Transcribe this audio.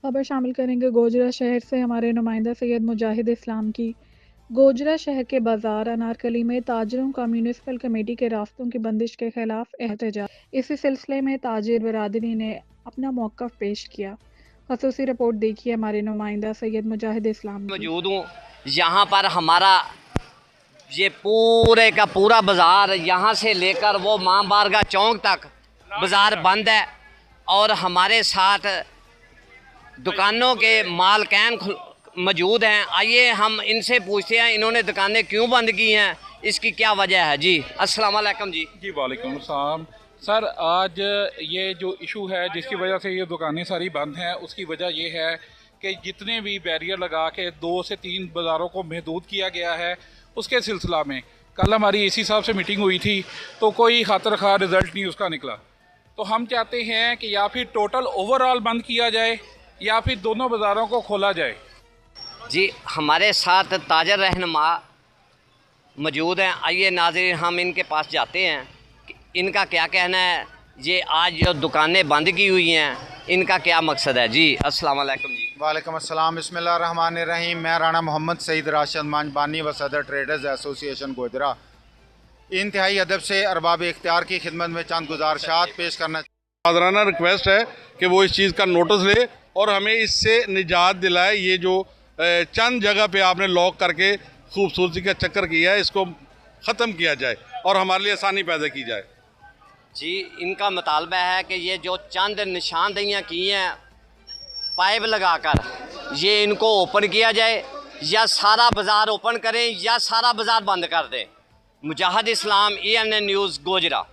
खबर शामिल करेंगे गोजरा शहर से। हमारे नुमाइंदा सैयद मुजाहिद इस्लाम की गोजरा शहर के बाजार अनारकली में ताजरों का म्यूनिसिपल कमेटी के रास्तों की बंदिश के खिलाफ एहतजाज। इसी सिलसिले में ताजिर बरादरी ने अपना मौक़िफ़ पेश किया। खसूसी रिपोर्ट देखिए हमारे नुमाइंदा सैयद मुजाहिद इस्लाम की। मौजूद हूँ यहाँ पर। हमारा ये पूरे का पूरा बाज़ार यहाँ से लेकर वो माँ बारगाह चौक तक बाज़ार बंद है और हमारे साथ दुकानों के मालकान मौजूद हैं। आइए हम इनसे पूछते हैं इन्होंने दुकानें क्यों बंद की हैं, इसकी क्या वजह है। जी अस्सलाम वालेकुम। जी जी वालेकुम सलाम। सर आज ये जो इशू है जिसकी वजह से ये दुकानें सारी बंद हैं, उसकी वजह ये है कि जितने भी बैरियर लगा के 2 से 3 बाज़ारों को महदूद किया गया है, उसके सिलसिला में कल हमारी एसी साहब से मीटिंग हुई थी तो कोई खातिर खा रिज़ल्ट नहीं उसका निकला। तो हम चाहते हैं कि या फिर टोटल ओवरऑल बंद किया जाए या फिर दोनों बाज़ारों को खोला जाए। जी हमारे साथ ताजर रहनुमा मौजूद हैं। आइए नाज़रीन हम इनके पास जाते हैं कि इनका क्या कहना है। ये आज जो दुकानें बंद की हुई हैं इनका क्या मकसद है। जी अस्सलाम वालेकुम। जी वालेकुम अस्सलाम। बिस्मिल्लाहिर्रहमानिर्रहीम। मैं राना मोहम्मद सईद राशिद मांजबानी व सदर ट्रेडर्स एसोसिएशन गोजरा इंतहाई अदब से अरबाब इख्तियार की खिदमत में चंद गुजारिशात पेश करना। आदराना रिक्वेस्ट है कि वो इस चीज़ का नोटिस ले और हमें इससे निजात दिलाए। ये जो चंद जगह पे आपने लॉक करके खूबसूरती का चक्कर किया है, इसको ख़त्म किया जाए और हमारे लिए आसानी पैदा की जाए। जी इनका मुतालबा है कि ये जो चंद निशानदहियाँ की हैं पाइप लगाकर, ये इनको ओपन किया जाए या सारा बाज़ार ओपन करें या सारा बाज़ार बंद कर दें। मुजाहिद इस्लाम ENN न्यूज़ गोजरा।